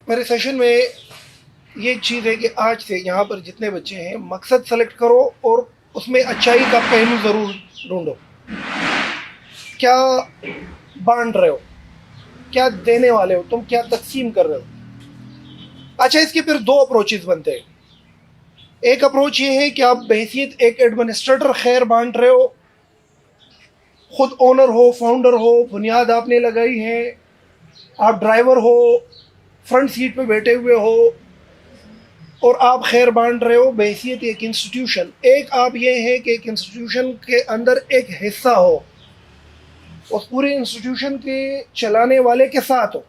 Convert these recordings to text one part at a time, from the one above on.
میرے سیشن میں یہ چیز ہے کہ آج سے یہاں پر جتنے بچے ہیں مقصد سلیکٹ کرو اور اس میں اچھائی کا پہلو ضرور ڈھونڈو. کیا بانٹ رہے ہو, کیا دینے والے ہو, تم کیا تقسیم کر رہے ہو. اچھا, اس کے پھر دو اپروچز بنتے ہیں. ایک اپروچ یہ ہے کہ آپ بحیثیت ایک ایڈمنسٹریٹر خیر بانٹ رہے ہو, خود اونر ہو, فاؤنڈر ہو, بنیاد آپ نے لگائی ہے, آپ ڈرائیور ہو, فرنٹ سیٹ پہ بیٹھے ہوئے ہو اور آپ خیر بانٹ رہے ہو بحیثیت ایک انسٹیٹیوشن. ایک آپ یہ ہے کہ ایک انسٹیٹیوشن کے اندر ایک حصہ ہو, اس پورے انسٹیٹیوشن کے چلانے والے کے ساتھ ہو.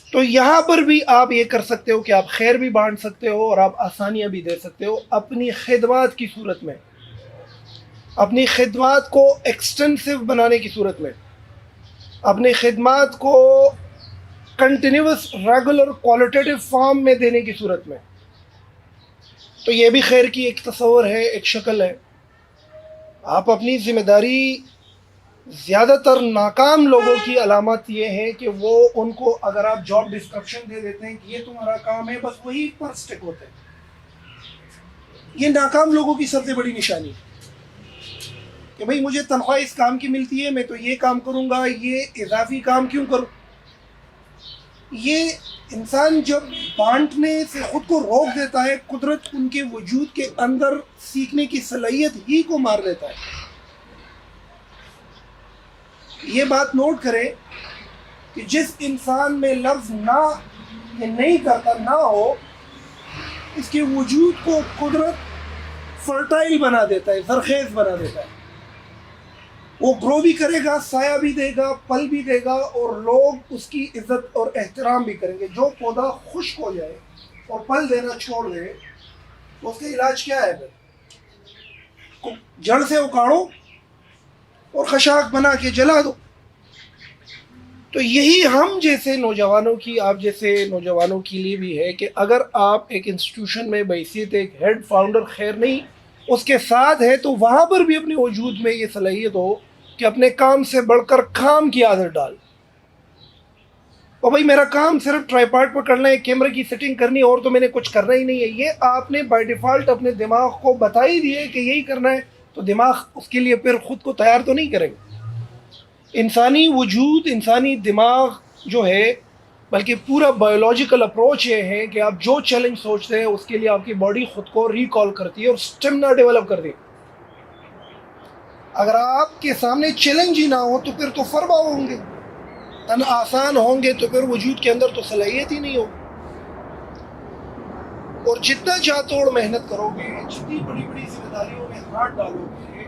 تو یہاں پر بھی آپ یہ کر سکتے ہو کہ آپ خیر بھی بانٹ سکتے ہو اور آپ آسانیاں بھی دے سکتے ہو اپنی خدمات کی صورت میں, اپنی خدمات کو ایکسٹینسو بنانے کی صورت میں, اپنی خدمات کو کنٹینیوس ریگولر کوالٹیٹیو فارم میں دینے کی صورت میں. تو یہ بھی خیر کی ایک تصور ہے, ایک شکل ہے. آپ اپنی ذمہ داری, زیادہ تر ناکام لوگوں کی علامت یہ ہے کہ وہ ان کو اگر آپ جاب ڈسکرپشن دے دیتے ہیں کہ یہ تمہارا کام ہے, بس وہی پر سٹک ہوتے ہیں. یہ ناکام لوگوں کی سب سے بڑی نشانی ہے کہ بھئی مجھے تنخواہ اس کام کی ملتی ہے, میں تو یہ کام کروں گا, یہ اضافی کام کیوں کروں. یہ انسان جب بانٹنے سے خود کو روک دیتا ہے, قدرت ان کے وجود کے اندر سیکھنے کی صلاحیت ہی کو مار دیتا ہے. یہ بات نوٹ کریں کہ جس انسان میں لفظ نہ یہ نہیں کرتا نہ ہو, اس کے وجود کو قدرت فرٹائل بنا دیتا ہے, زرخیز بنا دیتا ہے. وہ گرو بھی کرے گا, سایہ بھی دے گا, پل بھی دے گا, اور لوگ اس کی عزت اور احترام بھی کریں گے. جو پودا خشک ہو جائے اور پل دینا چھوڑ دے تو اس کا علاج کیا ہے؟ پھر جڑ سے اکاڑو اور خشاک بنا کے جلا دو. تو یہی ہم جیسے نوجوانوں کی, آپ جیسے نوجوانوں کے لیے بھی ہے کہ اگر آپ ایک انسٹیٹیوشن میں بحیثیت ایک ہیڈ فاؤنڈر خیر نہیں اس کے ساتھ ہے, تو وہاں پر بھی اپنے وجود میں یہ صلاحیت ہو کہ اپنے کام سے بڑھ کر کام کی عادت ڈال. اور بھائی میرا کام صرف ٹرائی پہ کرنا ہے, کیمرے کی سیٹنگ کرنی, اور تو میں نے کچھ کرنا ہی نہیں ہے. یہ آپ نے بائی ڈیفالٹ اپنے دماغ کو بتا ہی دیے کہ یہی کرنا ہے, تو دماغ اس کے لیے پھر خود کو تیار تو نہیں کرے گا. انسانی وجود, انسانی دماغ جو ہے, بلکہ پورا بایولوجیکل اپروچ یہ ہے کہ آپ جو چیلنج سوچتے ہیں اس کے لیے آپ کی باڈی خود کو ریکال کرتی ہے اور اسٹیمنا ڈیولپ کرتی ہے. اگر آپ کے سامنے چیلنج ہی نہ ہو تو پھر تو فربا ہوں گے, تن آسان ہوں گے, تو پھر وجود کے اندر تو صلاحیت ہی نہیں ہو. اور جتنا جا توڑ محنت کرو گے, جتنی بڑی بڑی ذمہ داریوں میں ہاتھ ڈالو گے,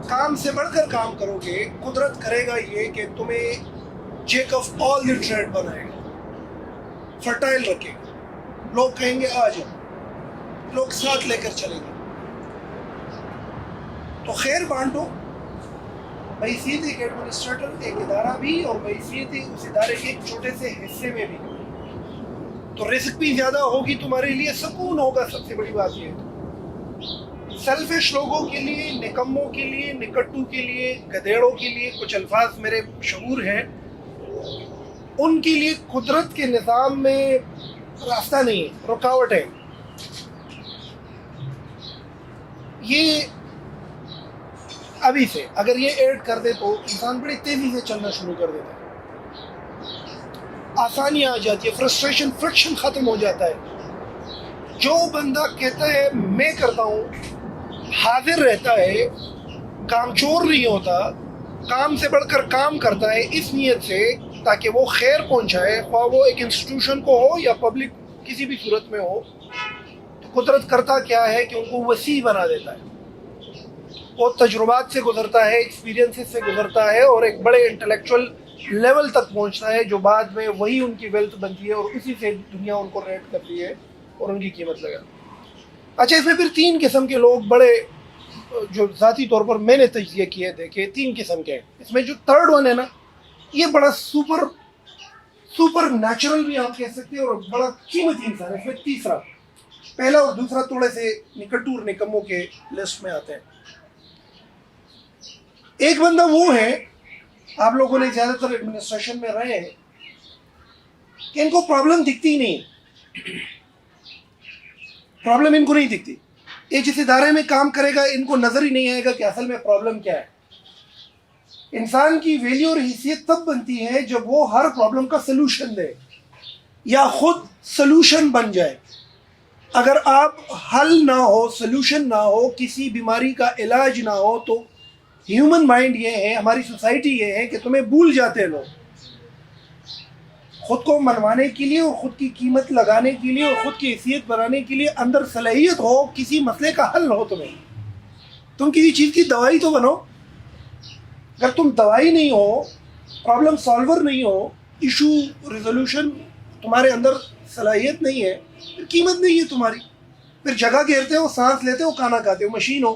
کام سے بڑھ کر کام کرو گے, قدرت کرے گا یہ کہ تمہیں jack of all the trade بنائے گا, فرٹائل رکھے گا. لوگ کہیں گے آ جاؤ, لوگ ساتھ لے کر چلیں گے. تو خیر بانٹو, بحیثیت ایک ایڈمنسٹریٹر, ایک ادارہ بھی, اور بحیثیت اس ادارے کے ایک چھوٹے سے حصے میں بھی. تو رزق بھی زیادہ ہوگی تمہارے لیے, سکون ہوگا. سب سے بڑی بات یہ ہے سیلفش لوگوں کے لیے, نکموں کے لیے, نکٹو کے لیے, گدھیڑوں کے لیے, کچھ الفاظ میرے مشہور ہیں, ان کے لیے قدرت کے نظام میں راستہ نہیں ہے, رکاوٹ ہے. یہ ابھی سے اگر یہ ایڈ کر دے تو انسان بڑی تیزی سے چلنا شروع کر دیتا ہے, آسانیاں آ جاتی ہے, فرسٹریشن, فرکشن ختم ہو جاتا ہے. جو بندہ کہتا ہے میں کرتا ہوں, حاضر رہتا ہے, کام چور نہیں ہوتا, کام سے بڑھ کر کام کرتا ہے اس نیت سے تاکہ وہ خیر پہنچائے, خواہ وہ ایک انسٹیٹیوشن کو ہو یا پبلک کسی بھی صورت میں ہو, تو قدرت کرتا کیا ہے کہ ان کو وسیع بنا دیتا ہے. وہ تجربات سے گزرتا ہے, ایکسپیرینسز سے گزرتا ہے, اور ایک بڑے انٹلیکچوئل لیول تک پہنچتا ہے, جو بعد میں وہی ان کی ویلتھ بنتی ہے, اور اسی سے دنیا ان کو ریٹ کرتی ہے اور ان کی قیمت لگا. اچھا, اس میں پھر تین قسم کے لوگ بڑے, جو ذاتی طور پر میں نے تجزیہ کیے دیکھے, تین قسم کے ہیں. اس میں جو تھرڈ ون ہے نا, یہ بڑا سپر نیچرل بھی آپ کہہ سکتے ہیں, اور بڑا قیمتی انسان ہے. اس میں تیسرا, پہلا اور دوسرا تھوڑے سے نکٹو اور نکموں کے لسٹ میں آتے ہیں. ایک بندہ وہ ہے, آپ لوگوں نے زیادہ تر ایڈمنسٹریشن میں رہے ہیں, کہ ان کو پرابلم دکھتی ہی نہیں، پرابلم ان کو نہیں دکھتی. یہ جس ادارے میں کام کرے گا ان کو نظر ہی نہیں آئے گا کہ اصل میں پرابلم کیا ہے. انسان کی ویلیو اور حیثیت تب بنتی ہے جب وہ ہر پرابلم کا سلوشن دے یا خود سلوشن بن جائے. اگر آپ حل نہ ہو، سلوشن نہ ہو، کسی بیماری کا علاج نہ ہو، تو ہیومن مائنڈ یہ ہے، ہماری سوسائٹی یہ ہے کہ تمہیں بھول جاتے لوگ. خود کو منوانے کے لیے اور خود کی قیمت لگانے کے لیے اور خود کی حیثیت بنانے کے لیے اندر صلاحیت ہو، کسی مسئلے کا حل ہو تمہیں، تم کسی چیز کی دوائی تو بنو. اگر تم دوائی نہیں ہو، پرابلم سالور نہیں ہو، ایشو ریزولوشن تمہارے اندر صلاحیت نہیں ہے، پھر قیمت نہیں ہے تمہاری. پھر جگہ گھیرتے ہو، سانس لیتے ہو، کھانا کھاتے ہو، مشین ہو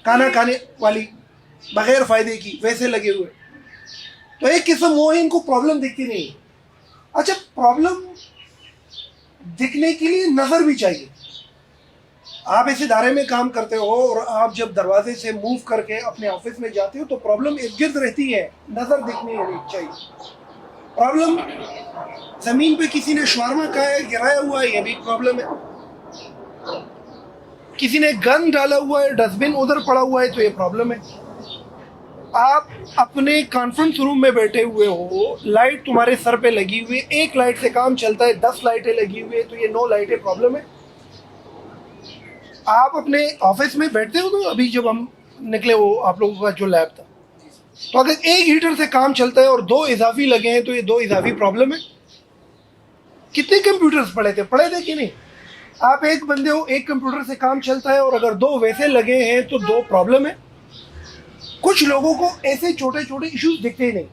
کھانا کھانے والی بغیر فائدے کی، ویسے لگے ہوئے. تو ایک قسم وہ ہے ان کو پرابلم دکھتی نہیں. اچھا، پرابلم دکھنے کے لیے نظر بھی چاہیے. آپ اس ادارے میں کام کرتے ہو اور آپ جب دروازے سے موو کر کے اپنے آفس میں جاتے ہو تو پرابلم ارد گرد رہتی ہے، نظر دکھنی چاہیے. پرابلم زمین پہ کسی نے شاورما گرایا ہوا ہے، یہ بھی پرابلم ہے. کسی نے گن ڈالا ہوا ہے، ڈسٹ بن ادھر پڑا ہوا ہے، تو یہ پرابلم ہے. آپ اپنے کانفرنس روم میں بیٹھے ہوئے ہو، لائٹ تمہارے سر پہ لگی ہوئی ہے، ایک لائٹ سے کام چلتا ہے، 10 لائٹیں لگی ہوئی ہے، تو یہ 9 لائٹیں پرابلم ہے. آپ اپنے آفس میں بیٹھتے ہو، تو ابھی جب ہم نکلے وہ آپ لوگوں کا جو لیب تھا، تو اگر ایک ہیٹر سے کام چلتا ہے اور 2 اضافی لگے ہیں تو یہ 2 اضافی پرابلم ہے. کتنے کمپیوٹرز پڑے تھے کہ نہیں؟ آپ ایک بندے ہو، ایک کمپیوٹر سے کام چلتا ہے اور اگر 2 ویسے لگے ہیں تو 2 پرابلم ہے. کچھ لوگوں کو ایسے چھوٹے چھوٹے ایشوز دکھتے ہی نہیں.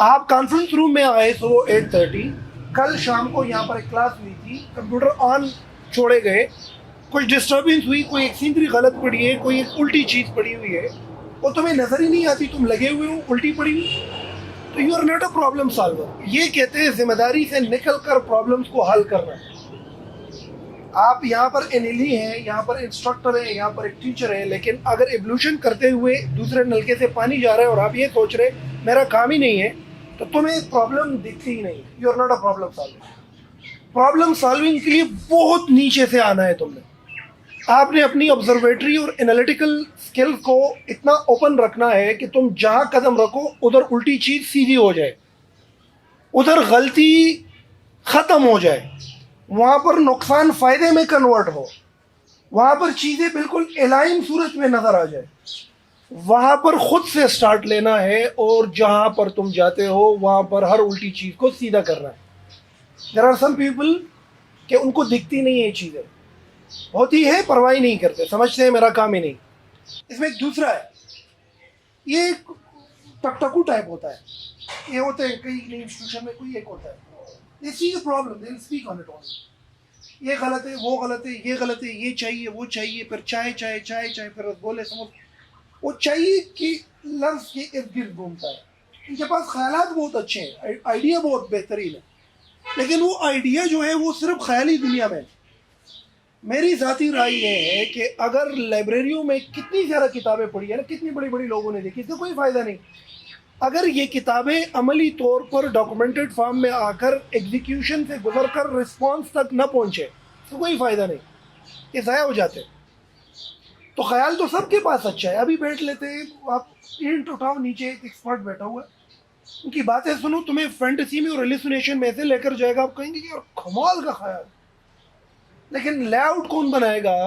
آپ کانفرنس روم میں آئے تو 8:30، کل شام کو یہاں پر ایک کلاس ہوئی تھی، کمپیوٹر آن چھوڑے گئے، کچھ ڈسٹربنس ہوئی، کوئی ایک سینری غلط پڑی ہے، کوئی ایک الٹی چیز پڑی ہوئی ہے، وہ تمہیں نظر ہی نہیں آتی، تم لگے ہوئے ہو الٹی پڑی ہوئی، تو you are not a problem solver. یہ کہتے ہیں ذمہ داری سے نکل کر پرابلمس کو حل کرنا. آپ یہاں پر NLE ہیں، یہاں پر انسٹرکٹر ہیں، یہاں پر ایک ٹیچر ہے، لیکن اگر ایبولوشن کرتے ہوئے دوسرے نلکے سے پانی جا رہا ہے اور آپ یہ سوچ رہے میرا کام ہی نہیں ہے، تو تمہیں پرابلم دکھتی ہی نہیں. You are not a problem solver. Problem solving کے لیے بہت نیچے سے آنا ہے تم نے. آپ نے اپنی آبزرویٹری اور انالیٹیکل اسکل کو اتنا اوپن رکھنا ہے کہ تم جہاں قدم رکھو ادھر الٹی چیز سیدھی ہو جائے، ادھر غلطی ختم ہو جائے، وہاں پر نقصان فائدے میں کنورٹ ہو، وہاں پر چیزیں بالکل الائن صورت میں نظر آ جائے. وہاں پر خود سے سٹارٹ لینا ہے اور جہاں پر تم جاتے ہو وہاں پر ہر الٹی چیز کو سیدھا کرنا ہے. دیر آر سم پیپل کہ ان کو دکھتی نہیں ہے چیزیں، ہوتی ہے پرواہ نہیں کرتے، سمجھتے ہیں میرا کام ہی نہیں. اس میں ایک دوسرا ہے، یہ ٹکٹکو ٹائپ ہوتا ہے. یہ ہوتے ہیں کئی انسٹیٹیوشن میں، کوئی ایک ہوتا ہے، they see a problem, they will speak on it only. یہ غلط ہے، وہ غلط ہے، یہ غلط ہے، یہ چاہیے، وہ چاہیے، پھر چائے چائے چائے چائے، پھر بولے سمجھ، وہ چاہیے کہ لفظ کے ارد گرد گھومتا ہے. ان کے پاس خیالات بہت اچھے ہیں، آئیڈیا بہت بہترین ہے، لیکن وہ آئیڈیا جو ہے وہ صرف خیالی دنیا میں. میری ذاتی رائے یہ ہے کہ اگر لائبریریوں میں کتنی زیادہ کتابیں پڑھی ہیں نا، کتنی بڑی بڑی لوگوں نے دیکھی، اس سے کوئی فائدہ نہیں. اگر یہ کتابیں عملی طور پر ڈاکومنٹڈ فارم میں آ کر ایگزیکیوشن سے گزر کر رسپانس تک نہ پہنچے تو کوئی فائدہ نہیں، یہ ضائع ہو جاتے. تو خیال تو سب کے پاس اچھا ہے. ابھی بیٹھ لیتے ہیں، آپ اینٹ اٹھاؤ، نیچے ایک ایکسپرٹ بیٹھا ہوا ہے، ان کی باتیں سنو، تمہیں فینٹیسی میں اور ریلیسونیشن میں ایسے لے کر جائے گا، آپ کہیں گے کہ یار کمال کا خیال. لیکن لے آؤٹ کون بنائے گا؟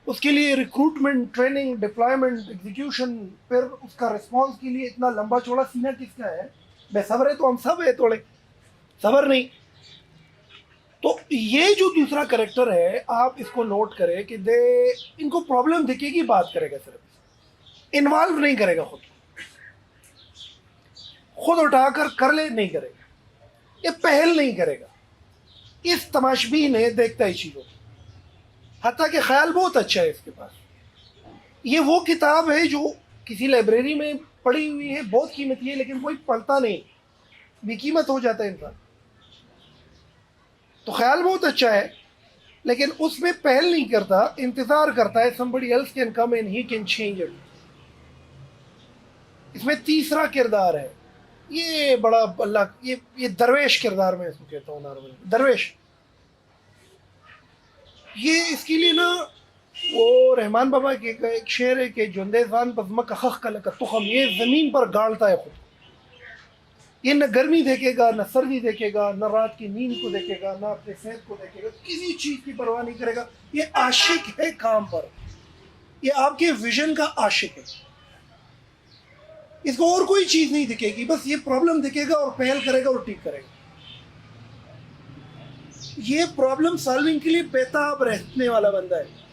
اس کے لیے ریکروٹمنٹ، ٹریننگ، ڈپلائمنٹ، ایگزیکیوشن، پھر اس کا رسپانس کے لیے اتنا لمبا چوڑا سینہ کس کا ہے؟ بے صبر ہے تو ہم سب ہے، تھوڑے صبر نہیں. تو یہ جو دوسرا کریکٹر ہے، آپ اس کو نوٹ کریں کہ ان کو پرابلم دکھے گی، بات کرے گا، صرف انوالو نہیں کرے گا، خود اٹھا کر لے نہیں کرے گا، یہ پہل نہیں کرے گا. اس تماشبین نے دیکھتا ہے چیزوں، حتیٰ کہ خیال بہت اچھا ہے اس کے پاس. یہ وہ کتاب ہے جو کسی لائبریری میں پڑھی ہوئی ہے، بہت قیمتی ہے، لیکن کوئی پڑھتا نہیں، بے قیمت ہو جاتا ہے انسان. تو خیال بہت اچھا ہے لیکن اس میں پہل نہیں کرتا، انتظار کرتا ہے somebody else can come and he can change it. اس میں تیسرا کردار ہے یہ بڑا اللہ یہ درویش کردار میں اس کو کہتا ہوں نارمل درویش. یہ اس کے لیے نا وہ رحمان بابا کے ایک شعر ہے کہ جوندے زان پزمک خخ کلک تخم، یہ زمین پر گاڑتا ہے خود. یہ نہ گرمی دیکھے گا، نہ سردی دیکھے گا، نہ رات کی نیند کو دیکھے گا، نہ اپنے صحت کو دیکھے گا، کسی چیز کی پرواہ نہیں کرے گا. یہ عاشق ہے کام پر، یہ آپ کے ویژن کا عاشق ہے. اس کو اور کوئی چیز نہیں دکھے گی، بس یہ پرابلم دکھے گا اور پہل کرے گا اور ٹھیک کرے گا. یہ پرابلم سالونگ کے لیے بیتاب رہنے والا بندہ ہے.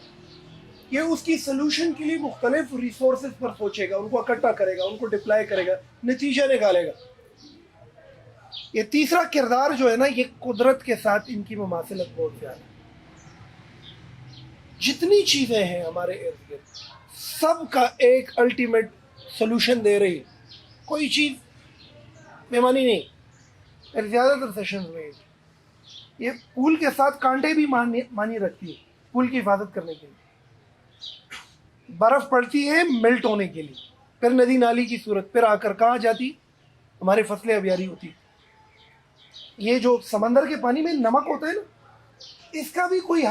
یہ اس کی سلوشن کے لیے مختلف ریسورسز پر سوچے گا، ان کو اکٹھا کرے گا، ان کو ڈپلائی کرے گا، نتیجہ نکالے گا. یہ تیسرا کردار جو ہے نا، یہ قدرت کے ساتھ ان کی مماثلت بہت زیادہ ہے. جتنی چیزیں ہیں ہمارے ارد گرد سب کا ایک الٹیمیٹ سلوشن دے رہی ہے. کوئی چیز مہمانی نہیں. زیادہ تر سیشنز میں یہ پول کے ساتھ کانٹے بھی مانی رکھتی ہے پول کی حفاظت کرنے کے لیے. برف پڑتی ہے میلٹ ہونے کے لیے، پھر ندی نالی کی صورت، پھر آ کر کہاں جاتی؟ ہماری فصلیں ابیاری ہوتی. یہ جو سمندر کے پانی میں نمک ہوتا ہے نا، اس کا بھی کوئی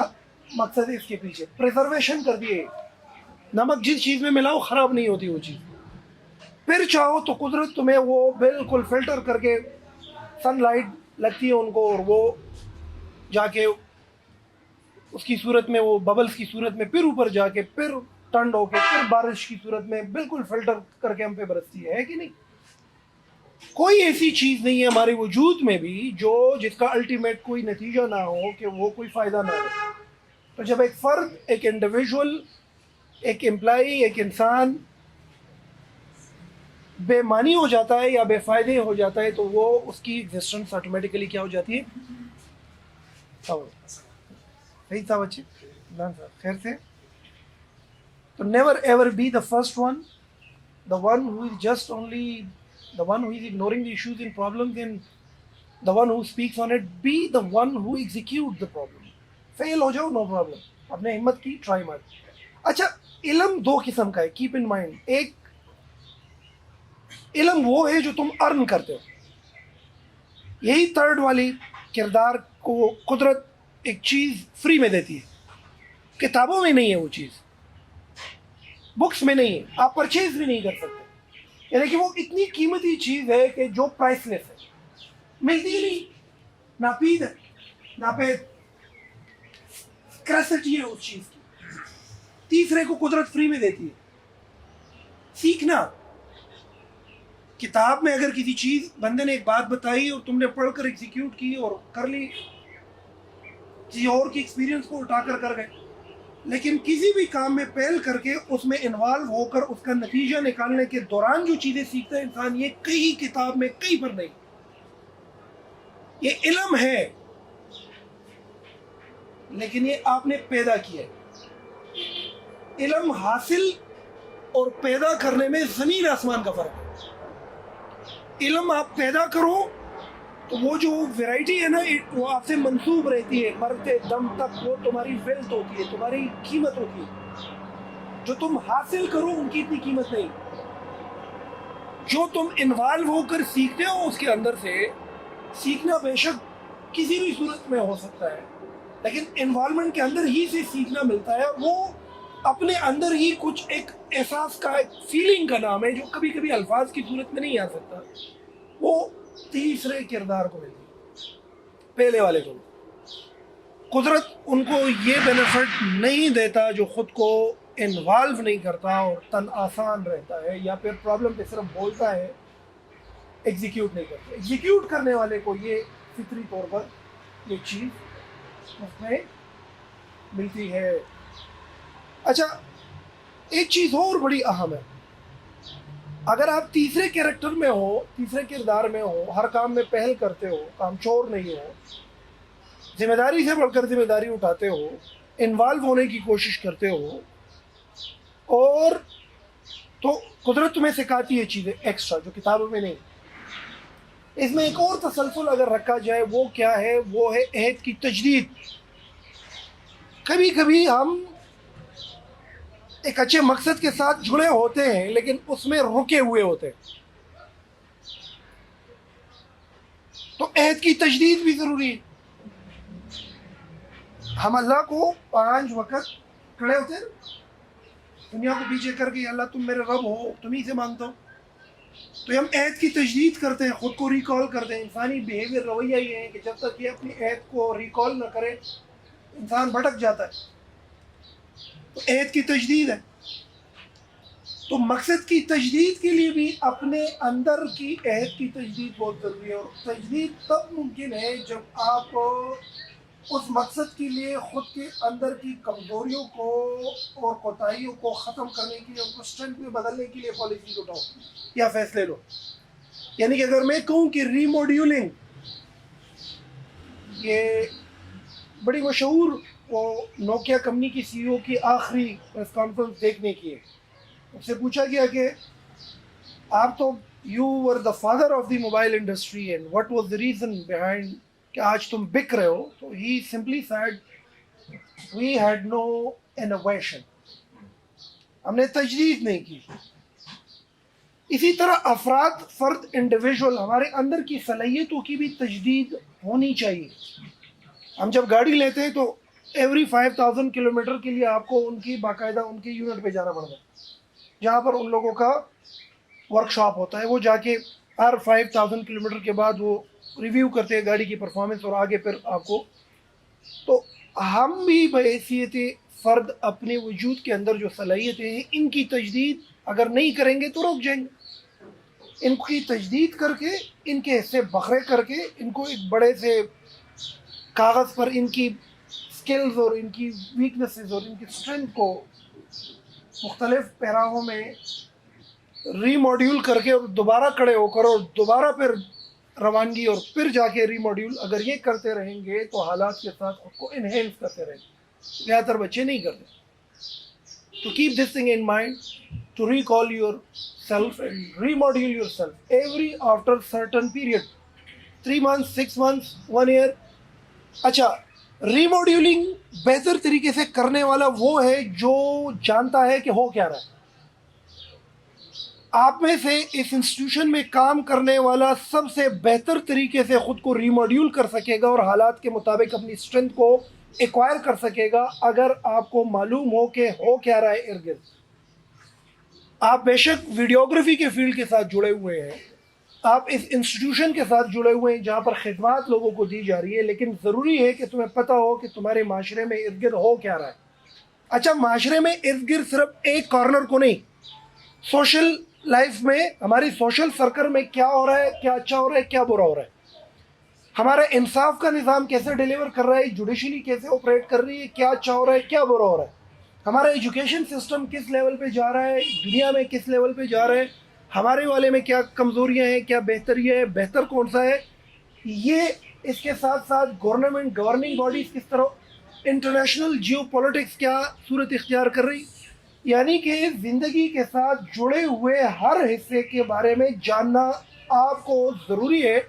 مقصد ہے اس کے پیچھے، پریزرویشن کر دیے. نمک جس چیز میں ملاؤ خراب نہیں ہوتی وہ چیز. پھر چاہو تو قدرت تمہیں وہ بالکل فلٹر کر کے سن لائٹ لگتی ہے ان کو، اور وہ جا کے اس کی صورت میں وہ ببلز کی صورت میں پھر اوپر جا کے پھر ٹنڈ ہو کے پھر بارش کی صورت میں بالکل فلٹر کر کے ہم پہ برستی ہے کہ نہیں؟ کوئی ایسی چیز نہیں ہے ہمارے وجود میں بھی جس کا الٹیمیٹ کوئی نتیجہ نہ ہو، کہ وہ کوئی فائدہ نہ ہو. تو جب ایک فرد، ایک انڈیویژول، ایک امپلائی، ایک انسان بے معنی ہو جاتا ہے یا بے فائدے ہو جاتا ہے، تو وہ اس کی ایگزسٹنس آٹومیٹیکلی کیا ہو جاتی ہے؟ صحیح تھا بچے؟ خیر سے. تو never ever be the first one, the one who is just only the one who is ignoring the issues and problems, and the one who speaks on it. Be the one who execute the problem. فیل ہو جاؤ no problem, اپنے ہمت کی try مار. اچھا، علم دو قسم کا ہے، کیپ ان مائنڈ. ایک علم وہ ہے جو تم ارن کرتے ہو، یہی تھرڈ والی کردار کو قدرت ایک چیز فری میں دیتی ہے. کتابوں میں نہیں ہے وہ چیز، بکس میں نہیں ہے، آپ پرچیز بھی نہیں کر سکتے. یعنی کہ وہ اتنی قیمتی چیز ہے کہ جو پرائس لیس ہے، ملتی ہی نہیں. ناپید ہے، ناپید کرسٹی ہے اس چیز کی. تیسرے کو قدرت فری میں دیتی ہے. سیکھنا، کتاب میں اگر کسی چیز بندے نے ایک بات بتائی اور تم نے پڑھ کر ایگزیکیوٹ کی اور کر لی، کسی اور کی ایکسپیرینس کو اٹھا کر گئے. لیکن کسی بھی کام میں پہل کر کے اس میں انوالو ہو کر اس کا نتیجہ نکالنے کے دوران جو چیزیں سیکھتا ہے انسان، یہ کئی کتاب میں کئی پر نہیں. یہ علم ہے لیکن یہ آپ نے پیدا کیا ہے. علم حاصل اور پیدا کرنے میں زمین آسمان کا فرق ہے. علم آپ پیدا کرو تو وہ جو ویرائٹی ہے نا، وہ آپ سے منسوب رہتی ہے مرتے دم تک. وہ تمہاری ویلتھ ہوتی ہے، تمہاری قیمت ہوتی ہے. جو تم حاصل کرو ان کی اتنی قیمت نہیں. جو تم انوالو ہو کر سیکھتے ہو اس کے اندر سے، سیکھنا بے شک کسی بھی صورت میں ہو سکتا ہے، لیکن انوالومنٹ کے اندر ہی سے سیکھنا ملتا ہے. وہ اپنے اندر ہی کچھ ایک احساس کا، ایک فیلنگ کا نام ہے جو کبھی کبھی الفاظ کی صورت میں نہیں آ سکتا. وہ تیسرے کردار کو ملتی ہے، پہلے والے کو. قدرت ان کو یہ بینیفٹ نہیں دیتا جو خود کو انوالو نہیں کرتا اور تن آسان رہتا ہے، یا پھر پرابلم پہ صرف بولتا ہے، ایگزیکیوٹ نہیں کرتا. ایگزیکیوٹ کرنے والے کو یہ فطری طور پر یہ چیز اس میں ملتی ہے. اچھا، ایک چیز اور بڑی اہم ہے. اگر آپ تیسرے کیریکٹر میں ہو، تیسرے کردار میں ہو، ہر کام میں پہل کرتے ہو، کام چور نہیں ہو، ذمہ داری سے بڑھ کر ذمہ داری اٹھاتے ہو، انوالو ہونے کی کوشش کرتے ہو، اور تو قدرت تمہیں سکھاتی ہے چیزیں ایکسٹرا جو کتابوں میں نہیں. اس میں ایک اور تسلسل اگر رکھا جائے، وہ کیا ہے؟ وہ ہے عہد کی تجدید. کبھی کبھی ہم ایک اچھے مقصد کے ساتھ جڑے ہوتے ہیں لیکن اس میں رکے ہوئے ہوتے ہیں. تو عہد کی تجدید بھی ضروری ہے. ہم اللہ کو 5 وقت کھڑے ہوتے ہیں دنیا کو پیچھے کر کے، اللہ تم میرے رب ہو، تمہیں سے مانگتا ہوں. تو ہم عہد کی تجدید کرتے ہیں، خود کو ریکال کرتے ہیں. انسانی بیہیویئر رویہ یہ ہے کہ جب تک یہ اپنی عہد کو ریکال نہ کرے انسان بھٹک جاتا ہے. تو عہد کی تجدید ہے. تو مقصد کی تجدید کے لیے بھی اپنے اندر کی عہد کی تجدید بہت ضروری ہے. اور تجدید تب ممکن ہے جب آپ اس مقصد کے لیے خود کے اندر کی کمزوریوں کو اور کوتاہیوں کو ختم کرنے کے لیے، ان کو اسٹرینتھ میں بدلنے کے لیے پالیسیز اٹھاؤ یا فیصلے لو. یعنی کہ اگر میں کہوں کہ ری ماڈیولنگ، یہ بڑی مشہور وہ نوکیا کمپنی کی سی ای او کی آخری پریس کانفرنس دیکھنے کی ہے. اس سے پوچھا گیا کہ آپ تو you were the father of the mobile industry and what was the reason behind کہ آج تم بک رہے ہو. تو he simply said we had no innovation, ہم نے تجدید نہیں کی. اسی طرح افراد، فرد، انڈیویژول، ہمارے اندر کی صلاحیتوں کی بھی تجدید ہونی چاہیے. ہم جب گاڑی لیتے ہیں تو ایوری 5000 کلومیٹر کے لیے آپ کو ان کی باقاعدہ ان کے یونٹ پہ جانا پڑتا ہے، جہاں پر ان لوگوں کا ورک شاپ ہوتا ہے. وہ جا کے ہر 5000 کلومیٹر کے بعد وہ ریویو کرتے ہیں گاڑی کی پرفارمنس اور آگے پھر آپ کو. تو ہم بھی بحیثیت فرد اپنے وجود کے اندر جو صلاحیتیں ہیں ان کی تجدید اگر نہیں کریں گے تو رک جائیں گے. ان کی تجدید کر کے، ان کے حصے بکھرے کر کے، ان کو ایک بڑے سے کاغذ پر ان کی سکلز اور ان کی ویکنسز اور ان کی اسٹرینتھ کو مختلف پیراہوں میں ری ماڈیول کر کے اور دوبارہ کھڑے ہو کر اور دوبارہ پھر روانگی اور پھر جا کے ری ماڈیول، اگر یہ کرتے رہیں گے تو حالات کے ساتھ خود کو انہینس کرتے رہیں گے. زیادہ تر بچے نہیں کرتے. تو keep this thing in mind to recall yourself and re module yourself every after certain period, 3 months 6 months 1 year. اچھا، ری ماڈیولنگ بہتر طریقے سے کرنے والا وہ ہے جو جانتا ہے کہ ہو کیا رہا ہے. آپ میں سے اس انسٹیٹیوشن میں کام کرنے والا سب سے بہتر طریقے سے خود کو ری ماڈیول کر سکے گا اور حالات کے مطابق اپنی اسٹرینتھ کو ایکوائر کر سکے گا اگر آپ کو معلوم ہو کہ ہو کیا رہا ہے ارد گرد. آپ بے شک ویڈیوگرافی کے فیلڈ کے ساتھ جڑے ہوئے ہیں، آپ اس انسٹیٹیوشن کے ساتھ جڑے ہوئے ہیں جہاں پر خدمات لوگوں کو دی جا رہی ہے، لیکن ضروری ہے کہ تمہیں پتہ ہو کہ تمہارے معاشرے میں ارد گرد ہو کیا رہا ہے. اچھا، معاشرے میں ارد گرد صرف ایک کارنر کو نہیں، سوشل لائف میں، ہماری سوشل سرکل میں کیا ہو رہا ہے، کیا اچھا ہو رہا ہے، کیا برا ہو رہا ہے، ہمارا انصاف کا نظام کیسے ڈیلیور کر رہا ہے، جوڈیشلی کیسے آپریٹ کر رہی ہے، کیا اچھا ہو رہا ہے، کیا برا ہو رہا ہے، ہمارا ایجوکیشن سسٹم کس لیول پہ جا رہا ہے، دنیا میں کس لیول پہ جا رہا ہے، ہمارے والے میں کیا کمزوریاں ہیں، کیا بہتریاں ہیں، بہتر کون سا ہے. یہ اس کے ساتھ ساتھ گورنمنٹ، گورننگ باڈیز کس طرح، انٹرنیشنل جیو پولیٹکس کیا صورت اختیار کر رہی. یعنی کہ زندگی کے ساتھ جڑے ہوئے ہر حصے کے بارے میں جاننا آپ کو ضروری ہے.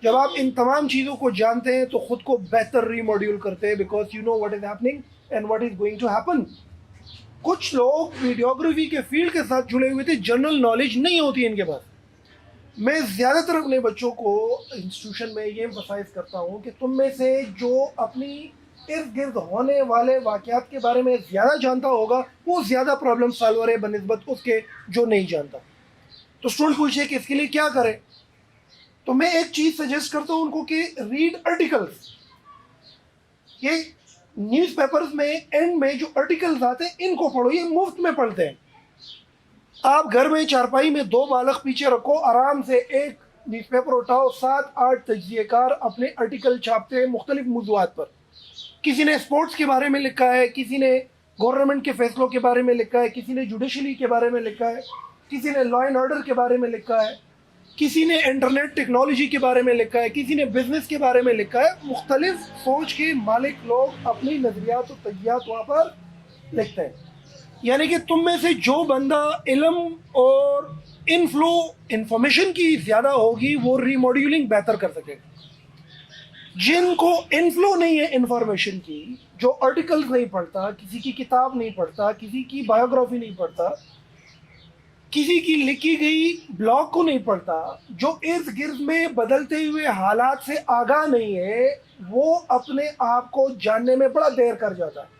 جب آپ ان تمام چیزوں کو جانتے ہیں تو خود کو بہتر ری ماڈیول کرتے ہیں، because you know what is happening and what is going to happen. کچھ لوگ ویڈیوگرافی کے فیلڈ کے ساتھ جڑے ہوئے تھے، جنرل نالج نہیں ہوتی ان کے پاس. میں زیادہ تر اپنے بچوں کو انسٹیٹیوشن میں یہ ایمفسائز کرتا ہوں کہ تم میں سے جو اپنی ارد گرد ہونے والے واقعات کے بارے میں زیادہ جانتا ہوگا وہ زیادہ پرابلم سالور ہے بنسبت اس کے جو نہیں جانتا. تو اسٹوڈنٹ پوچھے کہ اس کے لیے کیا کرے، تو میں ایک چیز سجیسٹ کرتا ہوں ان کو کہ ریڈ آرٹیکلس. یہ نیوز پیپرز میں اینڈ میں جو آرٹیکلز آتے ہیں ان کو پڑھو، یہ مفت میں پڑھتے ہیں. آپ گھر میں چارپائی میں 2 بالغ پیچھے رکھو، آرام سے ایک نیوز پیپر اٹھاؤ، 7-8 تجزیہ کار اپنے آرٹیکل چھاپتے ہیں مختلف موضوعات پر. کسی نے اسپورٹس کے بارے میں لکھا ہے، کسی نے گورنمنٹ کے فیصلوں کے بارے میں لکھا ہے، کسی نے جوڈیشلی کے بارے میں لکھا ہے، کسی نے لا اینڈ آرڈر کے بارے میں لکھا ہے، کسی نے انٹرنیٹ ٹیکنالوجی کے بارے میں لکھا ہے، کسی نے بزنس کے بارے میں لکھا ہے. مختلف سوچ کے مالک لوگ اپنی نظریات و تجزیات وہاں پر لکھتے ہیں. یعنی کہ تم میں سے جو بندہ علم اور انفلو انفارمیشن کی زیادہ ہوگی وہ ری ماڈیولنگ بہتر کر سکے. جن کو انفلو نہیں ہے انفارمیشن کی، جو آرٹیکلز نہیں پڑھتا، کسی کی کتاب نہیں پڑھتا، کسی کی بایوگرافی نہیں پڑھتا، کسی کی لکھی گئی بلاگ کو نہیں پڑھتا، جو ارد گرد میں بدلتے ہوئے حالات سے آگاہ نہیں ہے، وہ اپنے آپ کو جاننے میں بڑا دیر کر جاتا ہے۔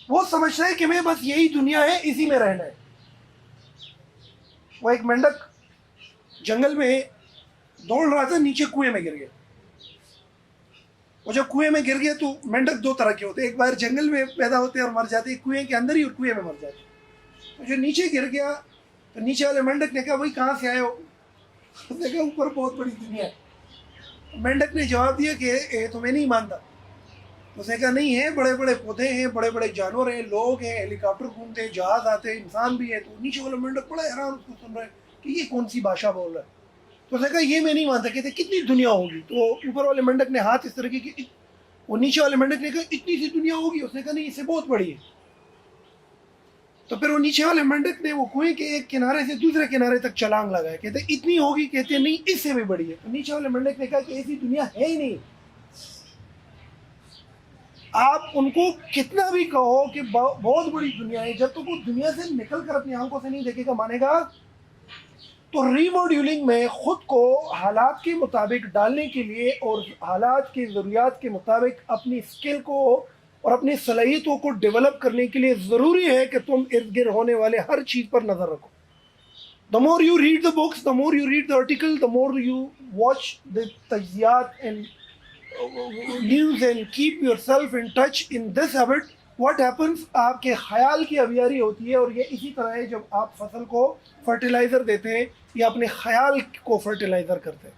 وہ سمجھتا ہے کہ میں بس یہی دنیا ہے، اسی میں رہنا ہے۔ وہ ایک مینڈک جنگل میں دوڑ رہا تھا، نیچے کنویں میں گر گیا۔ وہ جب کنویں میں گر گیا تو مینڈک دو طرح کے ہوتے ہیں، ایک بار جنگل میں پیدا ہوتے ہیں اور مر جاتے ہیں، کنویں کے اندر ہی اور کنویں میں مر جاتے ہیں۔ تو جو نیچے گر گیا تو نیچے والے مینڈک نے کہا بھائی کہاں سے آئے ہو؟ اس نے کہا اوپر بہت بڑی دنیا ہے۔ مینڈک نے جواب دیا کہ تمہیں نہیں مانتا۔ اس نے کہا نہیں ہے، بڑے بڑے پودے ہیں، بڑے بڑے جانور ہیں، لوگ ہیں، ہیلی کاپٹر گھومتے ہیں، جہاز آتے ہیں، انسان بھی ہے۔ تو نیچے والا مینڈک بڑا حیران اس کو سن رہا ہے کہ یہ کون سی بھاشا بول رہا ہے۔ تو اس نے کہا یہ میں نہیں مانتا۔ کہتے کتنی دنیا ہوگی؟ تو اوپر والے مینڈک نے ہاتھ اس طرح کی کہ وہ نیچے والے مینڈک نے کہا اتنی سی دنیا ہوگی؟ اس نے کہا نہیں، اس سے بہت بڑی ہے۔ تو پھر وہ نیچے والے مینڈک نے وہ کنویں کے ایک کنارے سے دوسرے کنارے تک چھلانگ لگایا۔ کہتے اتنی ہوگی؟ کہتے نہیں، اس سے بھی بڑی ہے۔ تو نیچے والے مینڈک نے کہا کہ ایسی دنیا ہے ہی نہیں۔ آپ ان کو کتنا بھی کہو کہ بہت بڑی دنیا ہے، جب تک وہ دنیا سے نکل کر اپنی آنکھوں سے نہیں دیکھے گا مانے گا۔ تو ری ماڈیولنگ میں خود کو حالات کے مطابق ڈالنے کے لیے اور حالات کی ضروریات کے مطابق اپنی اسکل کو اور اپنی صلاحیتوں کو ڈیولپ کرنے کے لیے ضروری ہے کہ تم ارد گرد ہونے والے ہر چیز پر نظر رکھو۔ The more you read the books, the more you read the article, the more you watch the تجزیات and news and keep yourself in touch in this habit. What happens؟ آپ کے خیال کی آبیاری ہوتی ہے، اور یہ اسی طرح ہے جب آپ فصل کو فرٹیلائزر دیتے ہیں یا اپنے خیال کو فرٹیلائزر کرتے ہیں،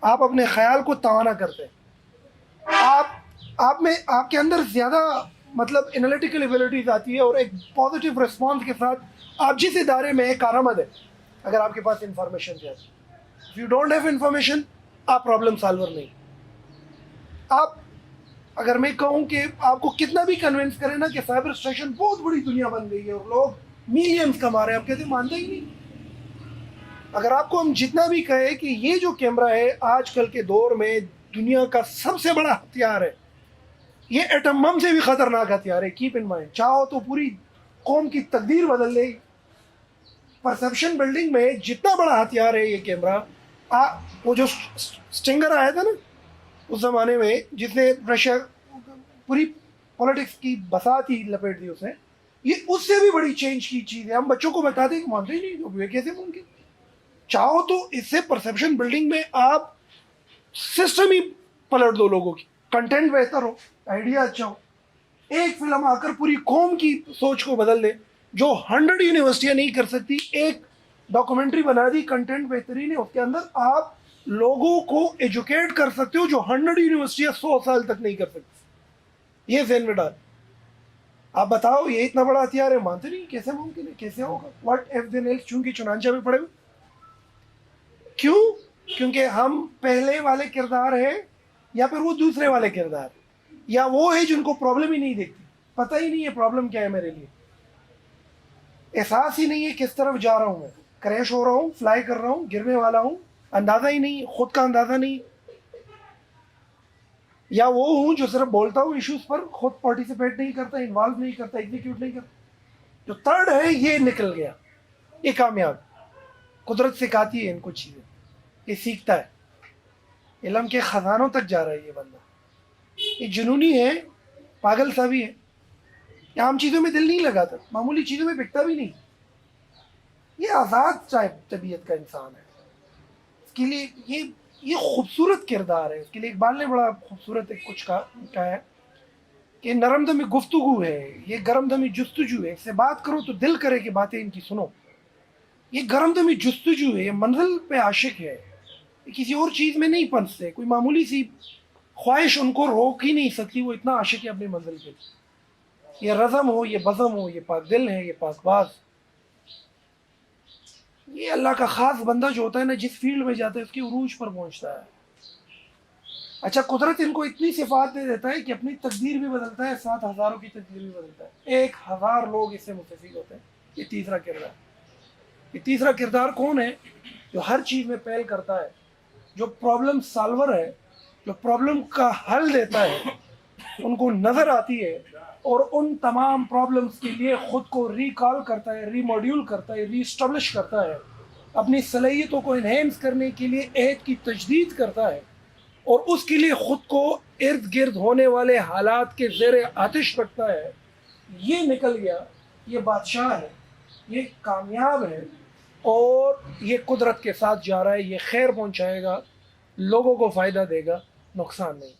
آپ اپنے خیال کو توانا کرتے ہیں، آپ کے اندر زیادہ مطلب انالیٹیکل ایبلٹیز آتی ہے، اور ایک پازیٹیو ریسپانس کے ساتھ آپ جس ادارے میں کارآمد ہے، اگر آپ کے پاس انفارمیشن زیادہ۔ If you don't have information، آپ پرابلم سالور نہیں۔ آپ اگر میں کہوں کہ آپ کو کتنا بھی کنونس کریں نا کہ سائبر اسٹیشن بہت بڑی دنیا بن گئی ہے اور لوگ میلینز کما رہے ہیں، آپ کہتے ہیں مانتے ہی نہیں۔ اگر آپ کو ہم جتنا بھی کہیں کہ یہ جو کیمرہ ہے آج کل کے دور میں دنیا کا سب سے بڑا ہتھیار ہے، یہ ایٹم بم سے بھی خطرناک ہتھیار ہے، کیپ ان مائنڈ، چاہو تو پوری قوم کی تقدیر بدل دے گی۔ پرسیپشن بلڈنگ میں جتنا بڑا ہتھیار ہے یہ کیمرہ، وہ جو اسٹنگر آیا تھا نا اس زمانے میں، جس نے رشیا پوری پولیٹکس کی بساط ہی لپیٹ دی اس نے، یہ اس سے بھی بڑی چینج کی چیز ہے۔ ہم بچوں کو بتاتے ہیں کہ مانتے ہی نہیں، یہ کیسے ممکن؟ چاہو تو اس سے پرسیپشن بلڈنگ میں آپ سسٹم ہی پلٹ دو، لوگوں کی کنٹینٹ بہتر ہو، آئیڈیا اچھا ہو، ایک فلم آ کر پوری قوم کی سوچ کو بدل دے، جو 100 یونیورسٹیاں نہیں کر سکتی۔ ایک ڈاکومنٹری بنا دی، کنٹینٹ بہترین ہے، اس کے اندر آپ لوگوں کو ایجوکیٹ کر سکتے ہو جو 100 یونیورسٹیاں 100 سال تک نہیں کر سکتی۔ یہ ذہن میں ڈال، آپ بتاؤ یہ اتنا بڑا ہتھیار ہے، مانتے نہیں، کیسے ممکن ہے، کیسے ہوگا؟ واٹ ایف دین ایلس، چونکہ چنانچہ میں پڑے ہوئے۔ کیوں؟ کیونکہ ہم پہلے والے کردار ہیں، یا پھر وہ دوسرے والے کردار، یا وہ ہے جن کو پرابلم ہی نہیں دیکھتی، پتہ ہی نہیں ہے پرابلم کیا ہے میرے لیے، احساس ہی نہیں ہے کس طرف جا رہا ہوں، میں کریش ہو رہا ہوں، فلائی کر رہا ہوں، گرنے والا ہوں، اندازہ ہی نہیں، خود کا اندازہ نہیں۔ یا وہ ہوں جو صرف بولتا ہوں ایشوز پر، خود پارٹیسپیٹ نہیں کرتا، انوالو نہیں کرتا، ایگزیکیوٹ نہیں کرتا۔ جو تھرڈ ہے یہ نکل گیا، یہ کامیاب۔ قدرت سکھاتی ہے ان کو چیزیں، یہ سیکھتا ہے، علم کے خزانوں تک جا رہا ہے یہ بندہ۔ یہ جنونی ہے، پاگل سا بھی ہے، یہ عام چیزوں میں دل نہیں لگاتا، معمولی چیزوں میں بکتا بھی نہیں، یہ آزاد طبیعت کا انسان ہے۔ اس کے لیے یہ خوبصورت کردار ہے۔ اس کے لیے اقبال نے بڑا خوبصورت کچھ کہا ہے کہ نرم دمی گفتگو ہے، یہ گرم دمی جستجو ہے، اس سے بات کرو تو دل کرے کہ باتیں ان کی سنو۔ یہ گرم دمی جستجو ہے، یہ منزل پہ عاشق ہے، یہ کسی اور چیز میں نہیں پنستے، کوئی معمولی سی خواہش ان کو روک ہی نہیں سکتی، وہ اتنا عاشق ہے اپنے منزل پہ۔ یہ رزم ہو، یہ بزم ہو، یہ پاک دل ہے، یہ پاک باز۔ یہ اللہ کا خاص بندہ جو ہوتا ہے نا، جس فیلڈ میں جاتا ہے اس کے عروج پر پہنچتا ہے۔ اچھا، قدرت ان کو اتنی صفات دے دیتا ہے کہ اپنی تقدیر بھی بدلتا ہے، 7 ہزاروں کی تقدیر بھی بدلتا ہے، 1000 لوگ اس سے مستفید ہوتے ہیں۔ یہ تیسرا کردار۔ یہ تیسرا کردار کون ہے؟ جو ہر چیز میں پہل کرتا ہے، جو پرابلم سالور ہے، جو پرابلم کا حل دیتا ہے، ان کو نظر آتی ہے اور ان تمام پرابلمس کے لیے خود کو ریکال کرتا ہے، ری ماڈیول کرتا ہے، ری اسٹیبلش کرتا ہے، اپنی صلاحیتوں کو انہینس کرنے کے لیے عہد کی تجدید کرتا ہے، اور اس کے لیے خود کو ارد گرد ہونے والے حالات کے زیر آتش رکھتا ہے، یہ نکل گیا، یہ بادشاہ ہے، یہ کامیاب ہے، اور یہ قدرت کے ساتھ جا رہا ہے، یہ خیر پہنچائے گا، لوگوں کو فائدہ دے گا، نقصان نہیں۔